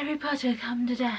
Harry Potter come to die.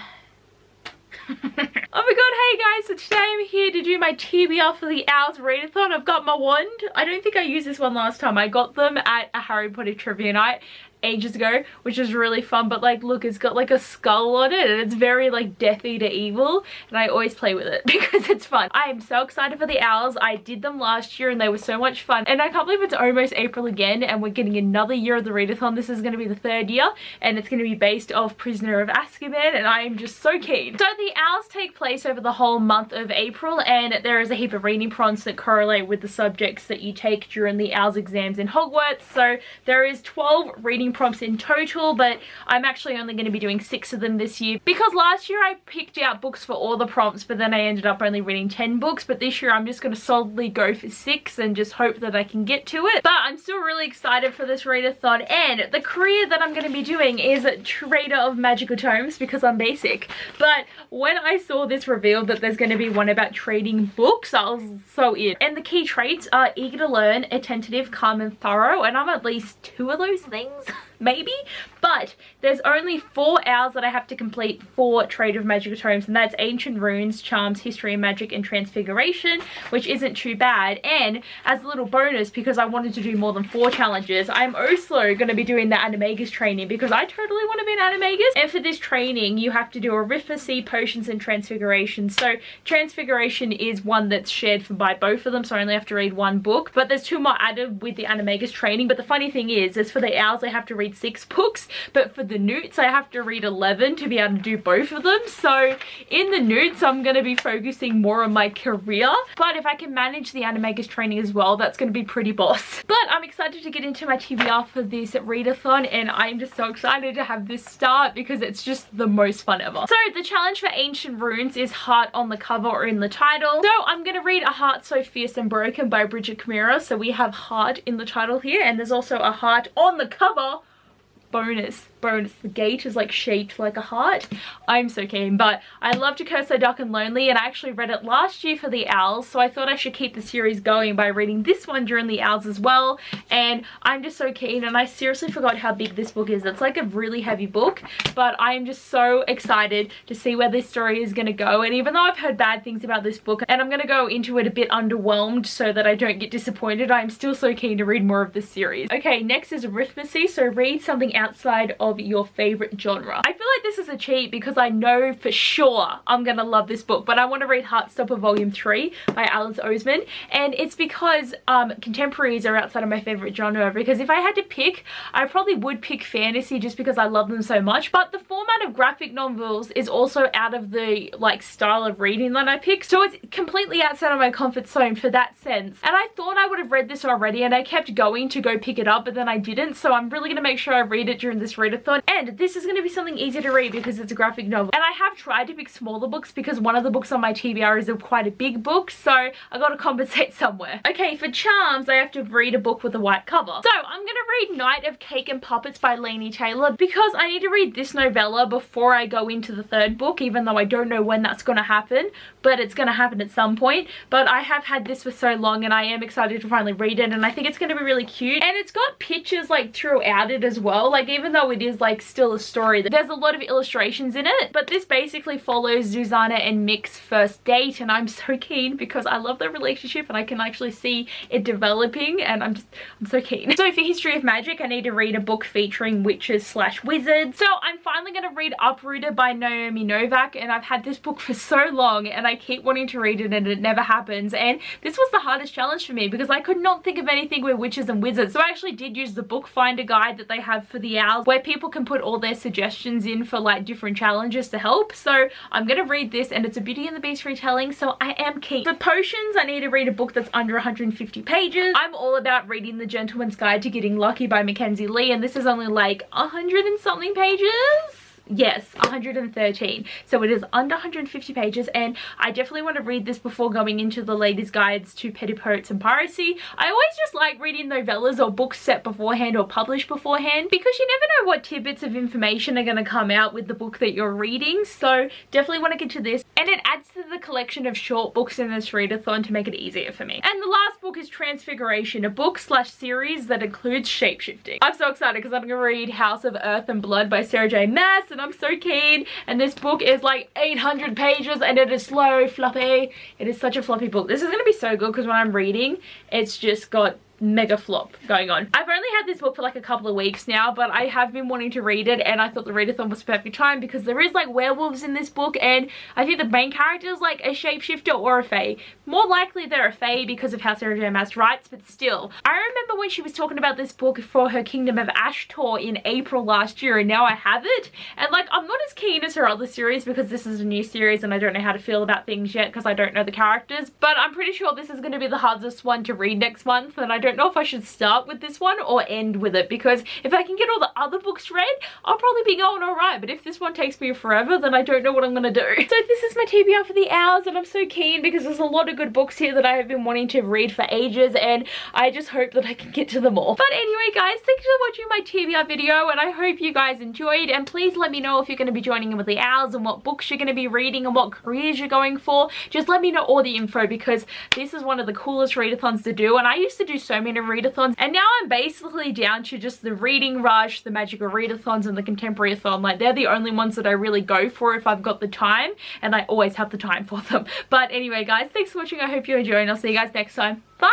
Oh my god, hey guys, so today I'm here to do my TBR for the Owls readathon. I've got my wand. I don't think I used this one last time. I got them at a Harry Potter trivia night ages ago, which was really fun, but like look, it's got like a skull on it and it's very like Death Eater evil, and I always play with it because it's fun. I am so excited for the Owls. I did them last year and they were so much fun, and I can't believe it's almost April again and we're getting another year of the readathon. This is going to be the 3rd year and it's going to be based off Prisoner of Azkaban, and I am just so keen. So the Owls take place over the whole month of April, and there is a heap of reading prompts that correlate with the subjects that you take during the Owls exams in Hogwarts. So there is 12 reading prompts in total, but I'm actually only going to be doing 6 of them this year because last year I picked out books for all the prompts, but then I ended up only reading 10 books. But this year I'm just going to solidly go for 6 and just hope that I can get to it. But I'm still really excited for this readathon, and the career that I'm going to be doing is trader of magical tomes because I'm basic. But when I saw this revealed that there's going to be one about trading books, I was so in. And the key traits are eager to learn, attentive, calm and thorough, and I'm at least 2 of those things. Maybe, but there's only 4 Owls that I have to complete for Trader of Magical Tomes, and that's Ancient Runes, Charms, History of Magic and Transfiguration, which isn't too bad. And as a little bonus, because I wanted to do more than 4 challenges, I'm also going to be doing the Animagus training because I totally want to be an Animagus. And for this training you have to do Arithmancy, Potions and Transfiguration. So Transfiguration is one that's shared by both of them, so I only have to read 1 book, but there's 2 more added with the Animagus training. But the funny thing is for the Owls I have to read 6 books, but for the Newts I have to read 11 to be able to do both of them. So in the Newts I'm going to be focusing more on my career, but if I can manage the Animagus training as well, that's going to be pretty boss. But I'm excited to get into my TBR for this readathon, and I'm just so excited to have this start because it's just the most fun ever. So the challenge for Ancient Runes is heart on the cover or in the title. So I'm going to read A Heart So Fierce and Broken by Bridget Camira. So we have heart in the title here, and there's also a heart on the cover. Bonus, the gate is like shaped like a heart. I'm so keen. But I love To Curse So Dark and Lonely, and I actually read it last year for the Owls, so I thought I should keep the series going by reading this one during the Owls as well. And I'm just so keen, and I seriously forgot how big this book is. It's like a really heavy book, but I am just so excited to see where this story is going to go. And even though I've heard bad things about this book and I'm going to go into it a bit underwhelmed so that I don't get disappointed, I'm still so keen to read more of this series. Okay, next is Arithmancy. So read something outside of your favorite genre. I feel like this is a cheat because I know for sure I'm gonna love this book, but I want to read Heartstopper Volume 3 by Alice Oseman, and it's because contemporaries are outside of my favorite genre. Because if I had to pick, I probably would pick fantasy just because I love them so much, but the format of graphic novels is also out of the like style of reading that I pick, so it's completely outside of my comfort zone for that sense. And I thought I would have read this already, and I kept going to go pick it up, but then I didn't, so I'm really gonna make sure I read it during this readathon. And this is going to be something easy to read because it's a graphic novel, and I have tried to pick smaller books because one of the books on my TBR is quite a big book, so I got to compensate somewhere. Okay, for Charms I have to read a book with a white cover, so I'm going to read Night of Cake and Puppets by Laini Taylor because I need to read this novella before I go into the 3rd book, even though I don't know when that's going to happen, but it's going to happen at some point. But I have had this for so long and I am excited to finally read it, and I think it's going to be really cute, and it's got pictures like throughout it as well. Like even though it is like still a story, there's a lot of illustrations in it, but this basically follows Zuzana and Mick's first date, and I'm so keen because I love their relationship and I can actually see it developing, and I'm so keen. So for History of Magic I need to read a book featuring witches / wizards, so I'm finally going to read Uprooted by Naomi Novak, and I've had this book for so long and I keep wanting to read it and it never happens. And this was the hardest challenge for me because I could not think of anything with witches and wizards, so I actually did use the book finder guide that they have for the Owls where people can put all their suggestions in for like different challenges to help. So I'm gonna read this, and it's a Beauty and the Beast retelling, so I am keen. For Potions I need to read a book that's under 150 pages. I'm all about reading The Gentleman's Guide to Getting Lucky by Mackenzie Lee, and this is only like 100 and something pages. Yes, 113. So it is under 150 pages, and I definitely want to read this before going into the Ladies' Guides to Petticoats and Piracy. I always just like reading novellas or books set beforehand or published beforehand because you never know what tidbits of information are going to come out with the book that you're reading. So definitely want to get to this, and it adds to the collection of short books in this readathon to make it easier for me. And the last book is Transfiguration, a book / series that includes shapeshifting. I'm so excited because I'm going to read House of Earth and Blood by Sarah J Maas, and and I'm so keen. And this book is like 800 pages and it is slow, floppy. It is such a floppy book. This is going to be so good because when I'm reading, it's just got mega flop going on. I've only had this book for like a couple of weeks now, but I have been wanting to read it, and I thought the readathon was perfect time because there is like werewolves in this book, and I think the main character is like a shapeshifter or a fae. More likely they're a fae because of how Sarah J Maas writes, but still. I remember when she was talking about this book for her Kingdom of Ash tour in April last year, and now I have it, and like I'm not as keen as her other series because this is a new series and I don't know how to feel about things yet because I don't know the characters, but I'm pretty sure this is going to be the hardest one to read next month, and I don't know if I should start with this one or end with it, because if I can get all the other books read, I'll probably be going alright, but if this one takes me forever, then I don't know what I'm gonna do. So this is my TBR for the Owls, and I'm so keen because there's a lot of good books here that I have been wanting to read for ages, and I just hope that I can get to them all. But anyway guys, thanks for watching my TBR video, and I hope you guys enjoyed, and please let me know if you're going to be joining in with the Owls and what books you're going to be reading and what careers you're going for. Just let me know all the info because this is one of the coolest readathons to do, and I used to do so many readathons, and now I'm basically down to just the Reading Rush, the Magical Readathons, and the Contemporary-a-thon. Like, they're the only ones that I really go for if I've got the time, and I always have the time for them. But anyway guys, thanks for watching. I hope you enjoy, and I'll see you guys next time. Bye!